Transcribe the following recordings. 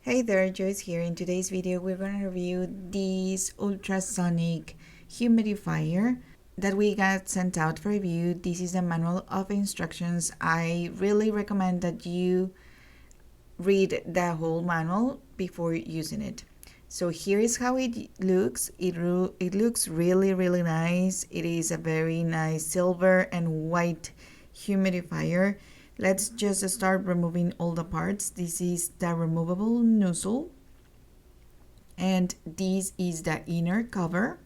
Hey there, Joyce here. In today's video, we're going to review this ultrasonic humidifier that we got sent out for review. This is a manual of instructions. I really recommend that you read the whole manual before using it. So here is how it looks. It looks really nice. It is a very nice silver and white humidifier. Let's just start removing all the parts. This is the removable nozzle, and this is the inner cover.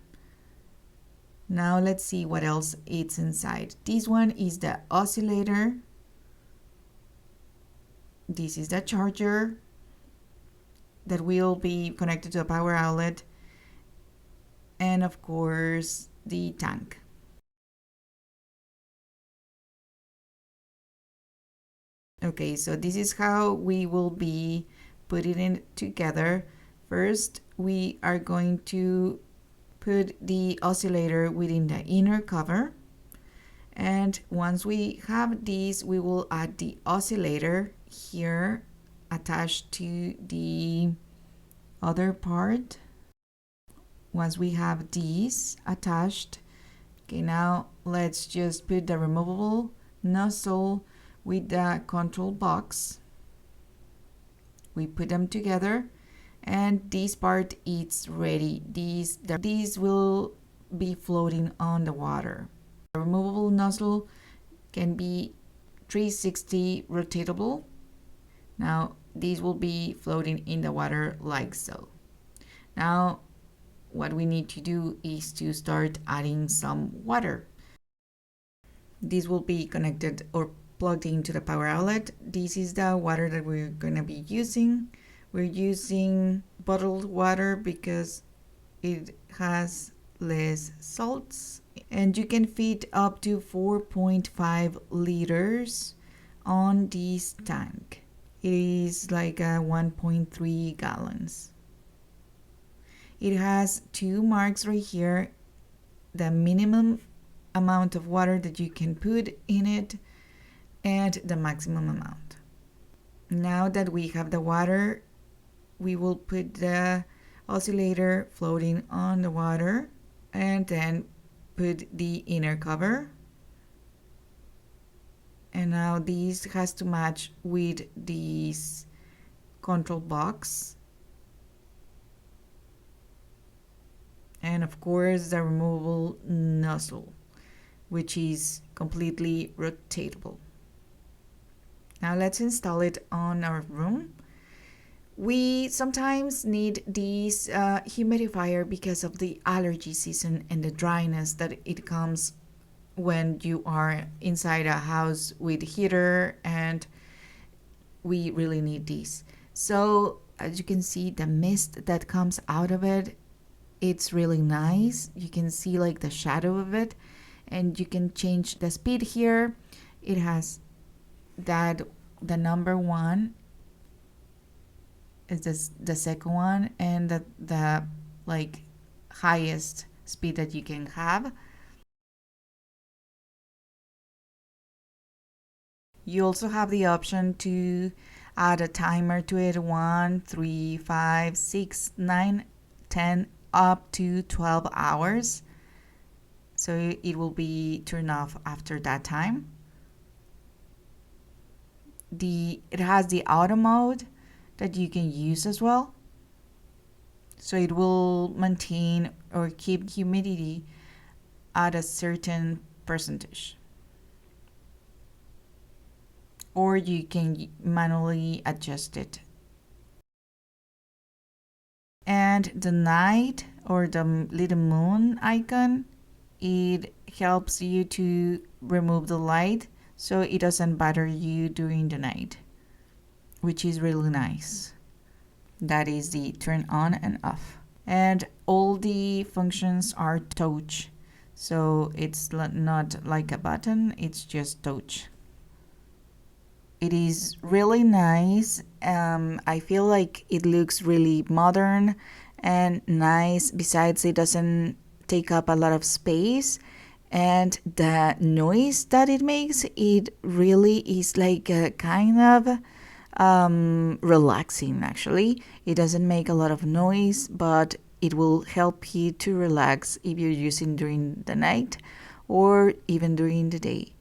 Now let's see what else is inside. This one is the oscillator. This is the charger that will be connected to a power outlet, and of course the tank. Okay, so this is how we will be putting it together. First, we are going to put the oscillator within the inner cover. And once we have this, we will add the oscillator here attached to the other part. Once we have these attached, okay, now let's just put the removable nozzle with the control box. We put them together, and this part is ready. These will be floating on the water. The removable nozzle can be 360 rotatable. Now these will be floating in the water like so. Now what we need to do is to start adding some water. This will be connected or plugged into the power outlet. This is the water that we're going to be using. We're using bottled water because it has less salts, and you can fit up to 4.5 liters on this tank. It is like a 1.3 gallons. It has two marks right here, the minimum amount of water that you can put in it and the maximum amount. Now that we have the water, we will put the oscillator floating on the water and then put the inner cover. And now this has to match with this control box. And of course the removable nozzle, which is completely rotatable. Now let's install it on our room. We sometimes need this humidifier because of the allergy season and the dryness that it comes when you are inside a house with heater, and we really need this. So as you can see, the mist that comes out of it, it's really nice. You can see like the shadow of it, and you can change the speed here. It has that the number 1 is the second one, and the like highest speed that you can have. You also have the option to add a timer to it: 1, 3, 5, 6, 9, 10, up to 12 hours. So it will be turned off after that time. It has the auto mode that you can use as well. So it will maintain or keep humidity at a certain percentage. Or you can manually adjust it. And the night or the little moon icon, it helps you to remove the light so it doesn't bother you during the night, which is really nice. That is the turn on and off. And all the functions are touch, so it's not like a button, it's just touch. It is really nice. I feel like it looks really modern and nice. Besides, it doesn't take up a lot of space, and the noise that it makes, it really is like a kind of relaxing actually. It doesn't make a lot of noise, but it will help you to relax if you're using during the night or even during the day.